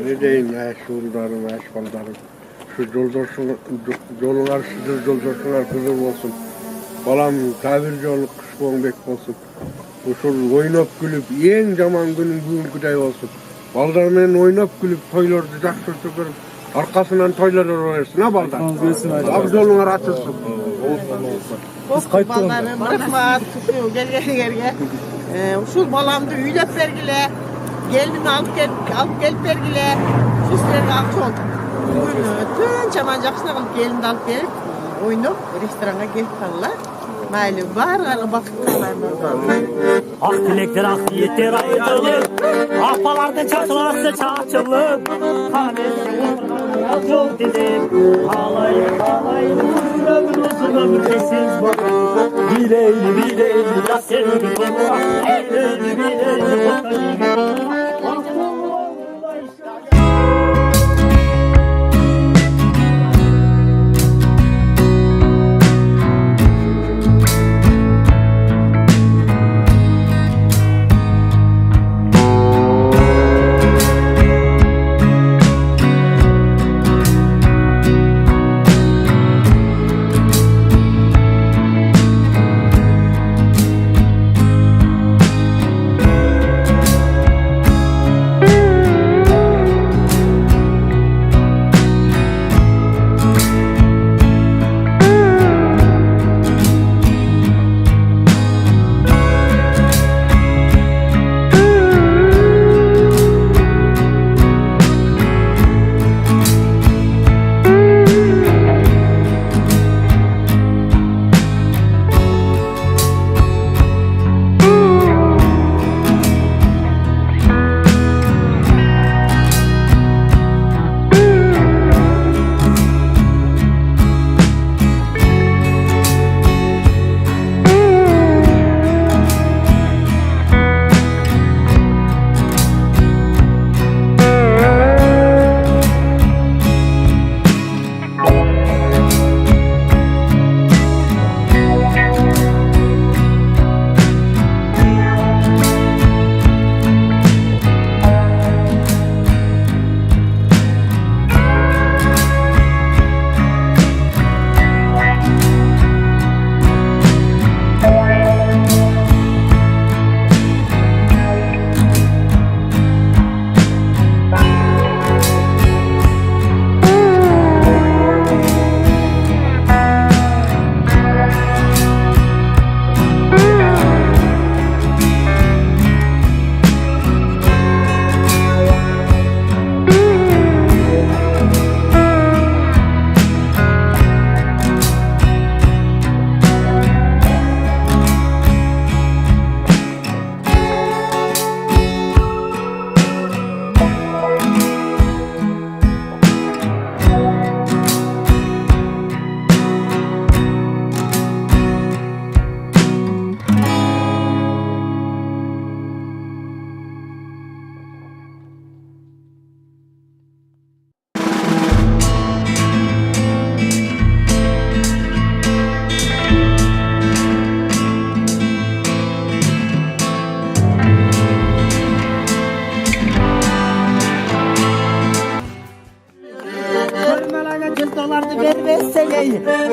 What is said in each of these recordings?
Ne deyin uşullarım, baldarım. Şu yollar sizin yoldaşlar kızım olsun. Balam tabir yolu kış boğunbek olsun. Uşul oynap gülüp en zaman günün bugünküday olsun. Baldarmen oynap gülüp toylordu jakşı tükürüp arkasından toylar öğrensin ha baldar. Abdolun açılsın. Biz kayıttık. Rahmat, şu gelge. Uşul balamdı üylep vergile. Gelini alıp gelip vergile. Şu sizlerge akçı oldu. Bugün tüm çaman jakşına kılıp gelini alıp gelip oynap restorana gelip kalırlar. Maanilүү bargana bактылуулар. Ак тилектер, ак ниеттер айтылып, апаларды чачыласы чачылып, жол дедим, алай ömür uzun ömür sessiz bakın. Bileyli, ya sevgi bana, bileyli,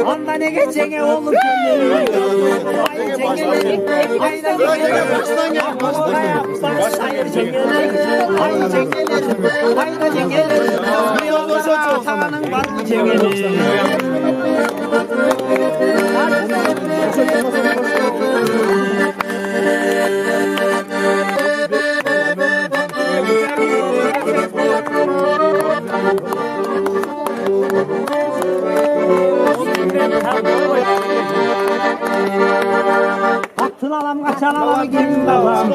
Anda ne geçene olur Attın alam kaçan alamı gelin babam.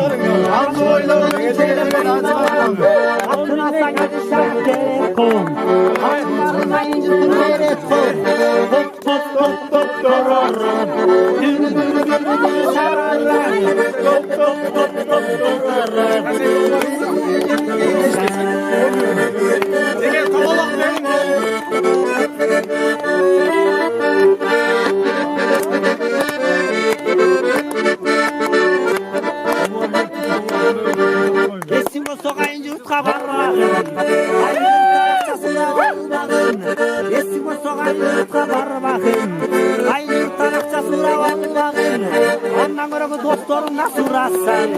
Attın asa kaçışan gerek ol. Attınların ayıncı durmayerek ol. Top top top top toraran. Dün sararan. Top top top top toraran. Ege tavalak benim. Kesin o sokayınca utkağa барбагын таракчасына албагын эсиңе согайыртка барбагын айыл таракчасына албагын андан көрө досторуңа сурасаң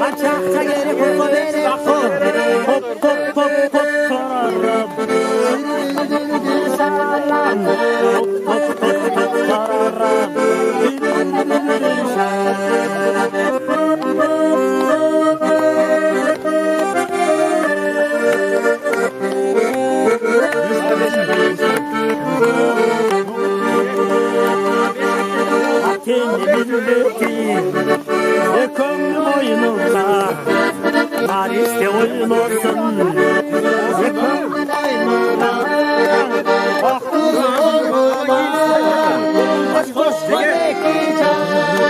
канча акча керек болсо берет топ торорум шалам топ торорум Көңлüm oyununda Paris'te oyun olsun Köngülüm oyununda Baktılуу Hoş hoş dileki çağırsın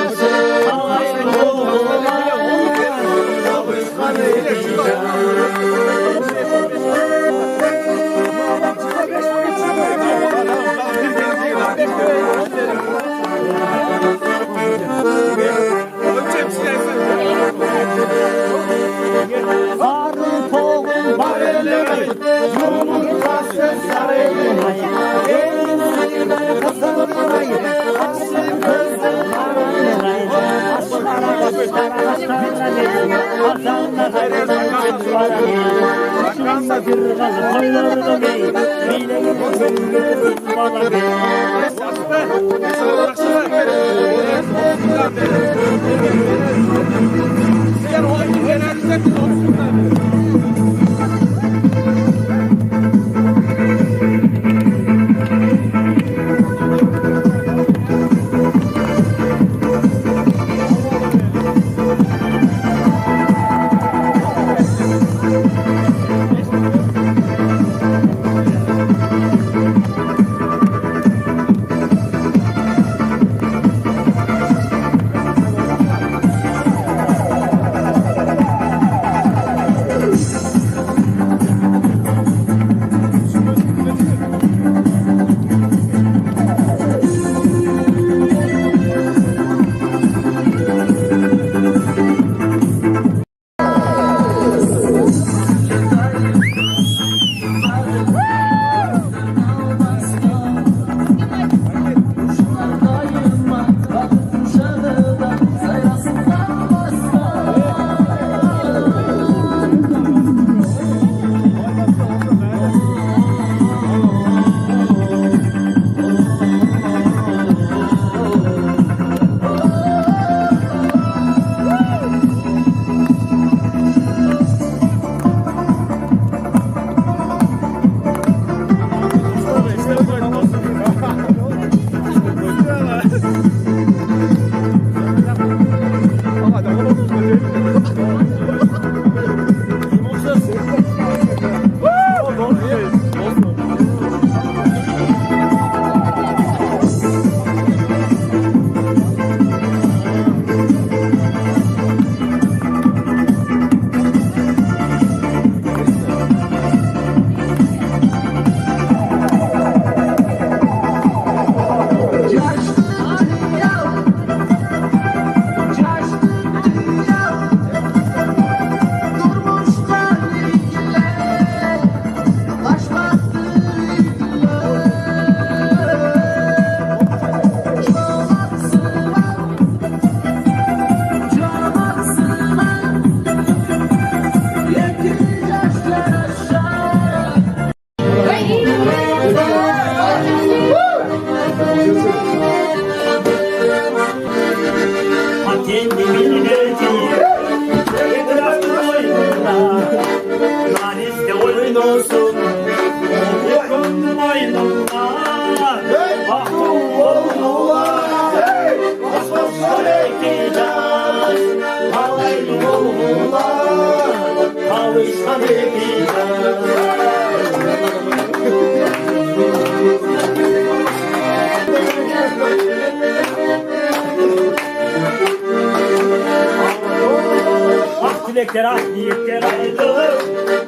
Dilekler ah niyetler ayrılır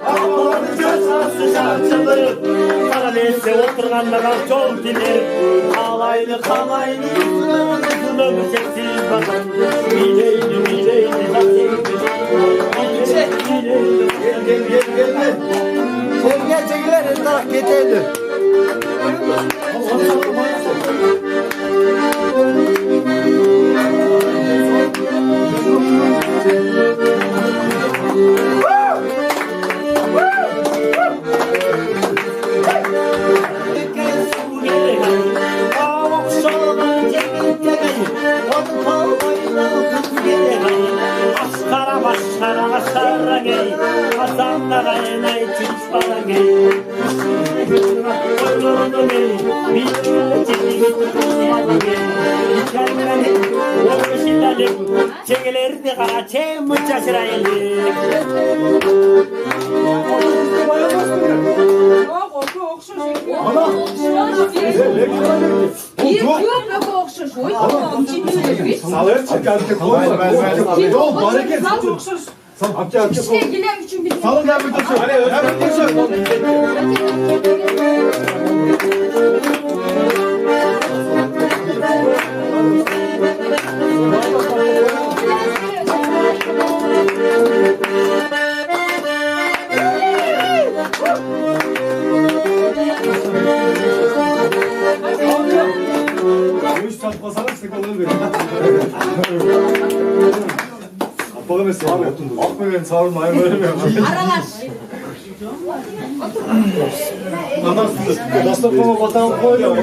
Allah'ın cezası şarçılır Sana neyse oturganlara yol diler Kalaylı kalaylı Yüzünü seksiz bakın Bileyli bileyli Çekiler her taraf geteydi. Çekilerdi kaçe muçaşıra eldi. Salır çıkarttı. Yok hareket. Salın da bir tutun. Hemen tutun. Bu iş çarpmasana sıkılır benim. Apağı ne sağır otundu? Akma beni sağırın ayı böyle mi? Aralar. Anasını. Dastapama batağım koyuyor.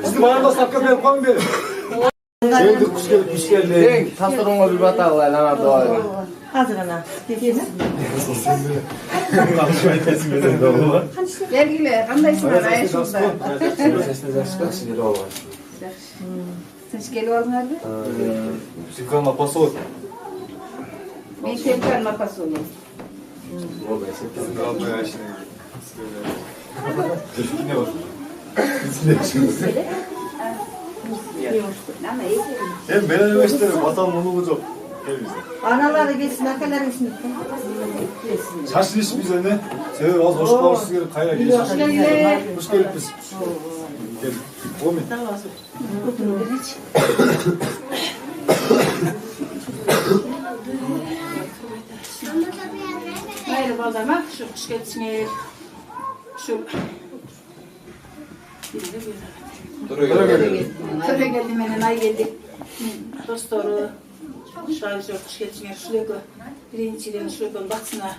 Bizim ayağımda sakka ben koyun benim. Geldik kuş geldi. Tasarımla bir batağı var lan orada. Hazır ana. Tanışmayı kesin benim de oğlum. Belgili, kandaysın araya şurada. Sesini de olur. Sen geliyor nerede? Sikran apası olur. Bir sevkan mapası oluyor. Sikran bayağı işine geliyor. Ne var? Ama iyi. Hem ben üniversitede vatan bunu bulacak. Anaları gelsin, akalar gelsin. Şaşın iş bize ne? Sever az hoş kavuşsuz gelip kayra gelin. Hoş gelip biz. Gel. O mu? Hayır baldamak şu kuş geçsinler. Şu. Töre geldi menen ay geldi. Dostları. Şahı çok kuş geçsinler. Şuraya birinciden şuraya baksına.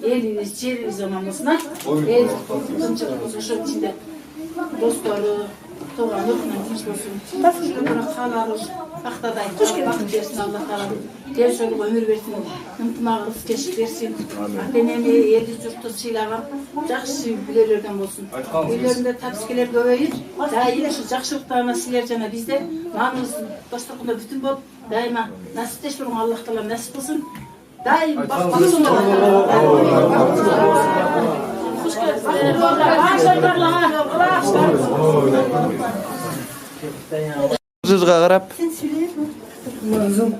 Eliniz, ceriniz zamanlısına. El tımçıkımızın şu içinde. Dostları. Toğan ırkından tinç olsun. Şuraya kalarız. Aktaday. Bakın versin Allah Teala. Gençlik ömür versin. Intımağınız keşik versin. Denemi, eli yurttu sıylagan. Жақсы bilerlerden olsun. Öylerinde tapsikiler göbeyip. Daha yine şu жақшылықтарına siler jana bizde. Namımız dostluğunda bütün bol. Daima nasipteş bulun Allah Teala nasip kılsın. Daim bakmasın. Hoş geldiniz. Kızızga qarap. Lazım.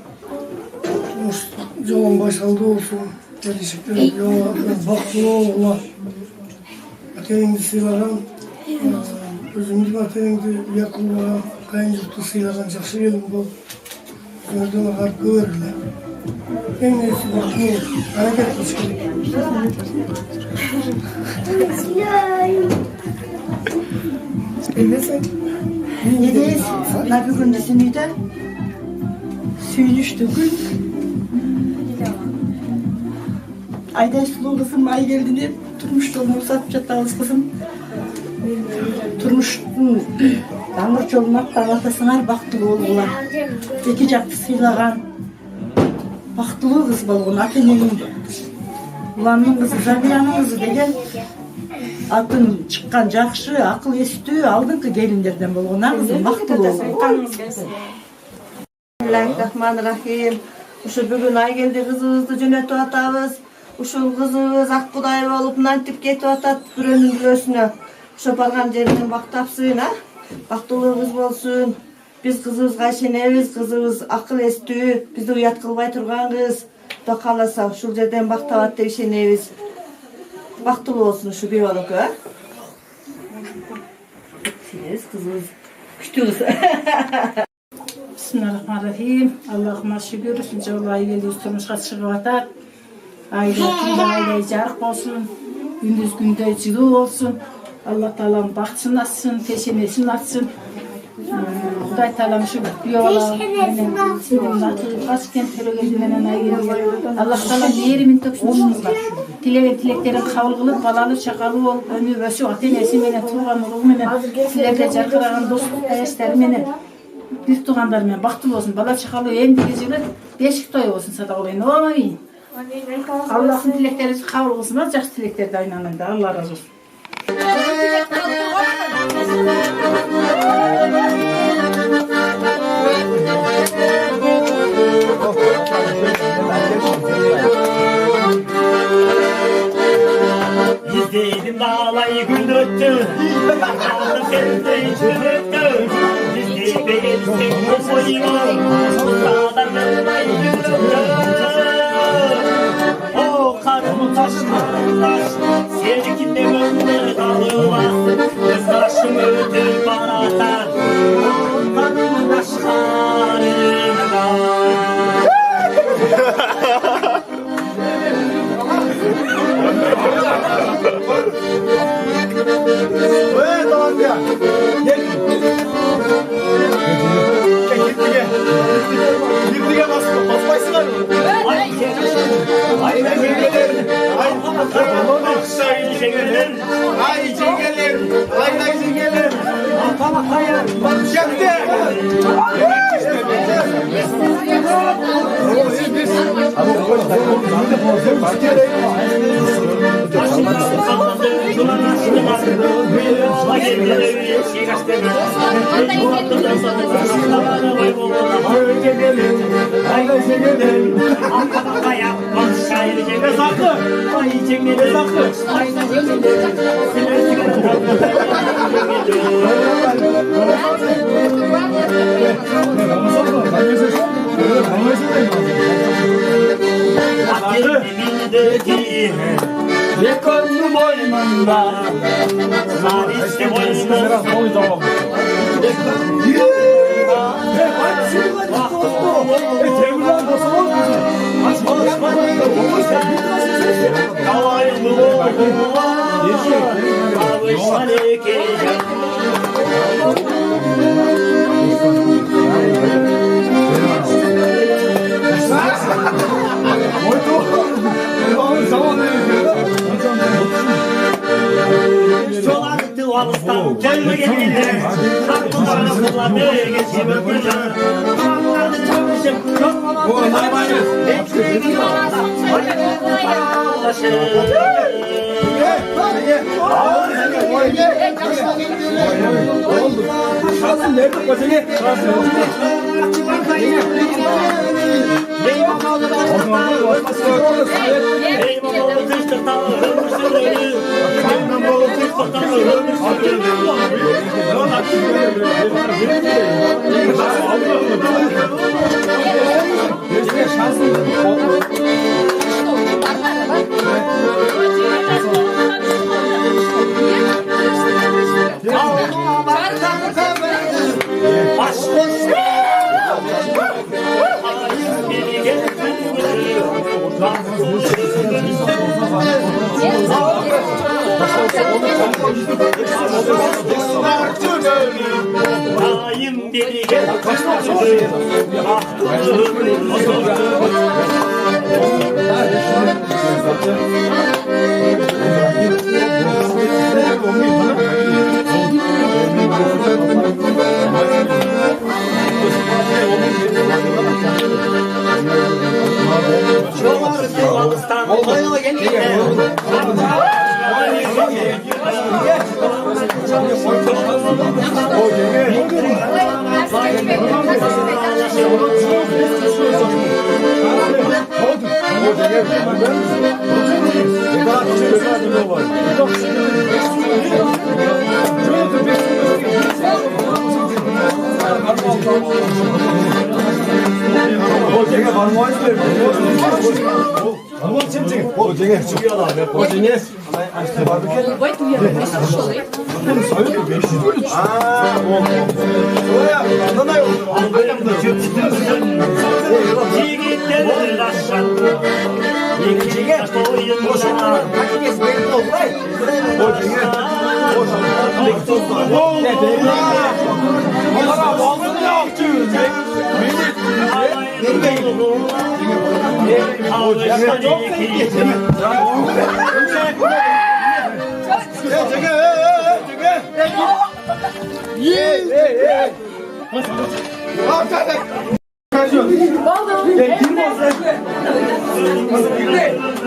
Yolun başaldı olsun. Gelişikler yola bактылуу Allah. Ateğini sıylagan, özümüzün ateğini yakınlagan, kayıncılıklı sıylagan жақсы gelin bol. Gördüğün ağır görürler. En iyisi bактылуу. Hareket kılış gerek. Elbette. Nedeyiz? Ne bir gün düşünüyden? Sүйүнүчтүү gül. Ayday sulu kızım ay geldi deyip turmuştan uzatıp жатабыз kızım. Turmuştun damır жолун аттабатасыңар бактылуу болгула. Эки жакты сыйлаган бактылуу кыз болгон ата-эненин уланын кызы Забиранын кызы деген атын чыккан жакшы, акыл эстүү алдыңкы келиндерден болгон а кызым бактылуу. Bismillahirrahmanirrahim. Uşu бүгүн ay келди кызыбызды жөнөтүп атабыз. Ушул кызыбыз ак кудай болуп нантип кетип атат бирөөнүн бирөөсүнө. Ошо барган жеринен бактапсын, а? Бактылуу кыз болсун. Биз кызыбызга ишенебиз, кызыбыз акыл эстүү, бизди уят кылбай турган кыз. Кудай кааласа ушул жерден бактабат деп ишенебиз. Бактылуу болсун ушу бийбалыкы, а? Сиз кызыбыз күчтүү кыз. Bismillahirrahmanirrahim. Allah'ıma şükür. Üçüncü olay geldi. Turmuşa çıkıp atar. айдай жарык болсун, күндүз күндөй жылуу болсун. Алла Таалам бактысын ачсын, пешенесин ачсын. Кудай Таалам ушу күйөө бала менен сиздин аты кент төрөгелди менен айгерим. Алла Таалам мээримин төксүн ушуңузга. Тилеген тилектерин кабыл кылып, балалуу чакалуу болуп, өнүп өсүп, ата-энеси менен тууган уругу менен, силерде жаркыраган достук аяштары менен, бир туугандар менен бактылуу болсун. Бала чакалуу эмдиги жылы бешик тою болсун садагылайын. Амин. Аллахтын тилектериңизди кабыл кылсын, жакшы тилектерди айнанын да. Алла разы болсун. İzledim bağlayı gün öttü, aldım seni gün öttü. İzledim seni koyuyor, dağdan yanayı gün öttü. O karımı taş, sevdikinde gönlü dağılmaz. Kız taşım ötür bana, o karımı taş karına. Tamam ya. Gel. Gittiğe basmaysınlar mı? Ay cengeler. Ay cengeler. Ay cengeler. Tamam hayır. Bak şimdi. Bir kollu boynunda, sarısı boynunda. Çoğaltı alıstan gelme gelirler. Tatlılarını kullanmaya geçiyor kırlar. Onları çalışıp yormamak. Hepsini Şansın nerede koçene? Daim biri gel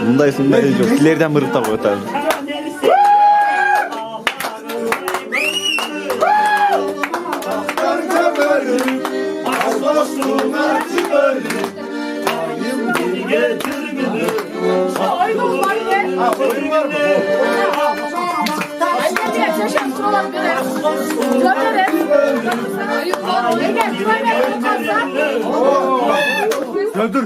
Мындай жоқ. Силерден мырыктап коёт. Dur.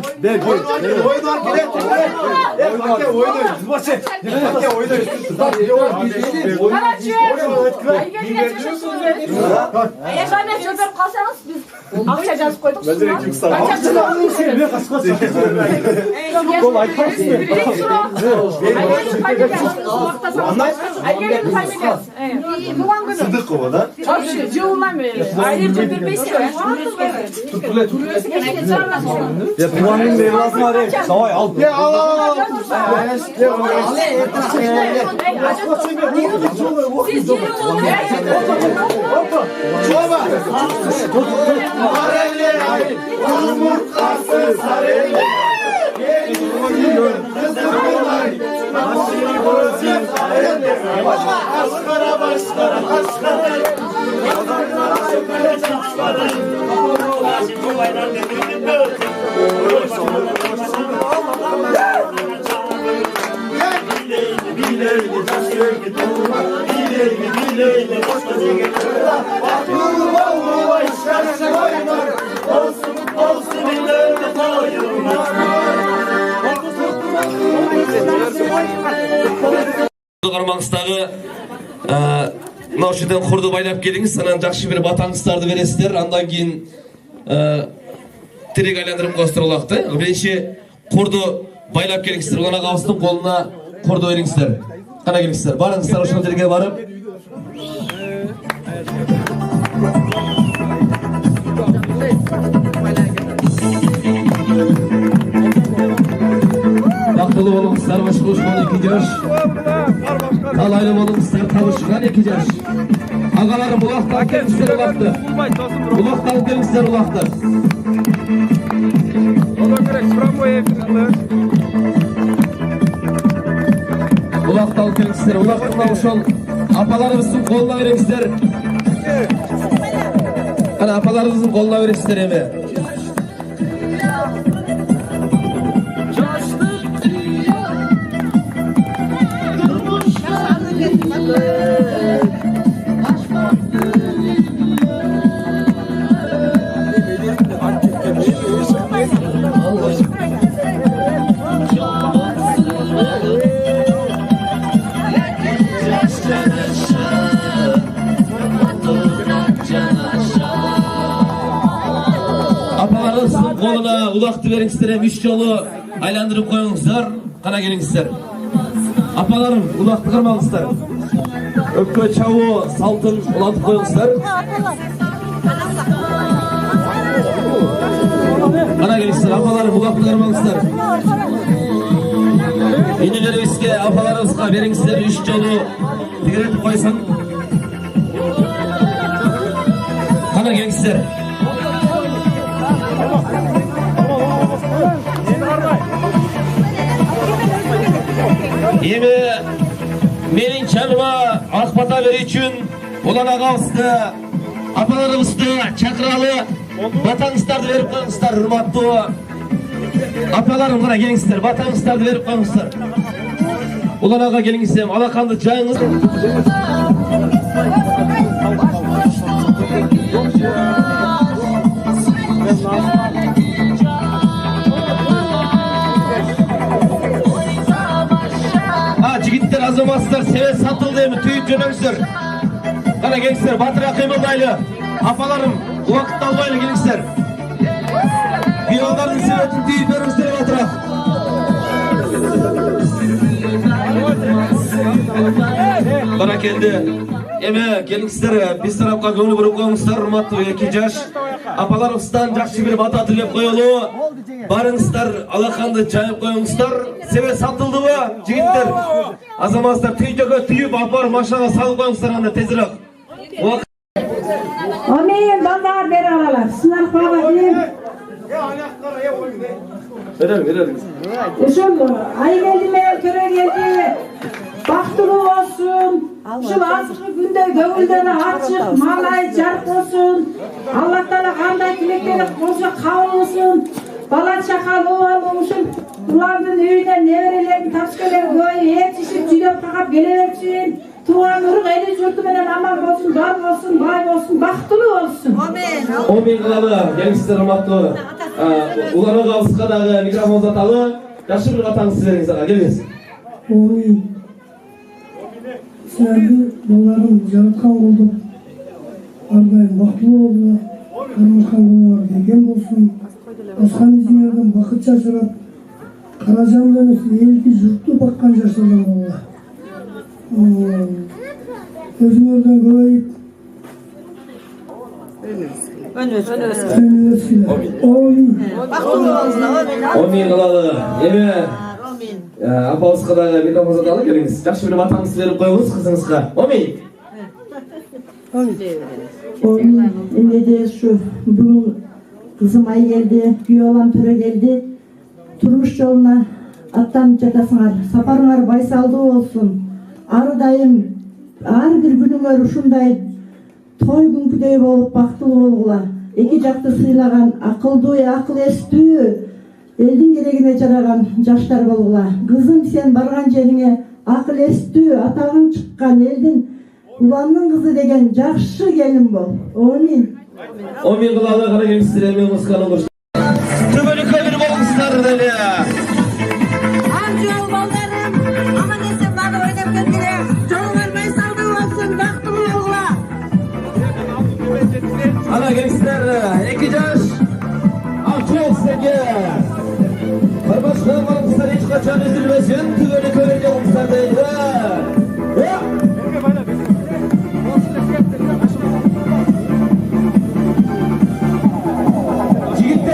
Gel. Tuğanın meyvasını arayın. Davay al. Ya al. Кармаңыздагы мына ушерден курду байлап келиңиз, анан жакшы бир батаңыздарды бересиздер, андан кийин тирек айландырып коесуздер улакты. Биринчи курду байлап келиңиздер, улан агабыздын колуна курду бериңиздер. Кана келиңиздер, барыңыздар ошол жерге барып. Бактылуу болуңуздар, башкалышкан 2 жаш. Талайлы болуңуздар, табышкан 2 жаш. Агаларым улактан келиңиздер улакты. Улактан келиңиздер улакты. Улактан келиңиздер, улактан ошол апаларыбыздын колуна бериңиздер. Ana апаларыбыздын колуна бересиздер эми. Апаларыбыздын колуна улакты бериңиздер, 3 жолу айландырып коюңуздар. Кана келиңиздер. Апаларым, улакты кармаңыздар. Өпкө чабуу салтын улантып коюңуздар. Кана келиңиздер, апаларым, улакты кармаңыздар. Инелерибизге, апаларыбызга бериңиздер, 3 жолу тегеретип койсун. Кана келиңиздер. Эми менин чаныма ак бата берүү үчүн улан агабызды, апаларыбызды чакыралы, батаңыздарды берип коюңуздар, урматтуу апаларым, кана келиңиздер, батаңыздарды берип коюңуздар. Улан ага келиңиздер, алаканды жайыңыз. Жигиттер, азаматсыздар, себет сатылды эми түйүп жөнөңүздөр. Кана келиңиздер, батыраак кыймылдайлы. Апаларым, убакытты албайлы келиңиздер. Күйөөңдөрдүн себетин түйүп бериңиздер батыраак. Баракелди. Эме келиңиздер, биз тарапка көңүл буруп коюңуздар, урматтуу 2 жаш апаларыбыздан жакшы бир бата тилеп коелу. Барыңыздар, алаканды жайып коюңуздар. Себеп сатылдыбы, жигиттер? Азаматтар түйдөгө түйүп апар машинага салып коюңуздар анда тезирээк. Амин, балдар бере алалар. Сынар кабатым. Ушул айгелиме төрөгелди. Бактылуу болсун. Ушул азыркы күндө көңүлдөрү ачык, малай жарык болсун. Алла таала кандай тилектери болсо кабыл болсун. Бала чакал болуп ушул улардын үйүнө неберелерин тапшырып көй этишип жүйлөп кагап келе берсин. Туган урук эли журту менен аман болсун, бар болсун, бай болсун, бактылуу болсун. Амин. Амин кылалы, келиңиздер урматтуу. Уларга кабызга дагы микрофон узаталы. Жакшы бир батаңызды бериңиз ага, келиңиз. Амин. Силерди балдарым жараткан колдоп, ардайым бактылуу болду, армакан болуңар деген болсун. Баскан изиңерден бакыт жашырап, каражан эмес элди журтту баккан жашардан болду. Өзүңөрдөн көбөйүп Амин кылалы. Эме апабызга дагы микрофон узаталы, келиңиз. Жакшы бир батаңызды берип коюңуз кызыңызга. Амин. Эмеде ушу бүгүн кызым Айгелди, күйөө балам Төрөгелди турмуш жолуна аттанып жатасыңар. Сапарыңар байсалдуу болсун. Ары дайым ар бир күнүңөр ушундай той күнкүдөй болуп бактылуу болгула. Эки жакты сыйлаган акылдуу, акыл эстүү, элдин керегине жараган жаштар болгула. Кызым, сен барган жериңе акыл эстүү, атагың чыккан элдин уланын кызы деген жакшы келин бол. Амин. Амин кылалы, кара келиңиздер, эми музыканы куруш. Түбөлүккө бир болуңуздар деле. Амжол балдарым, аман эсен бары ойнап келгиле. Жолуңар байсалдуу болсун, бактылуу болгула. Ана келиңиздер, 2 жаш акча сизге. Кырбашкы балыңыздар эч качан үзүлбөсүн, түбөлүккө бир болуңуздар дейли. Жигиттер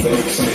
Thank you.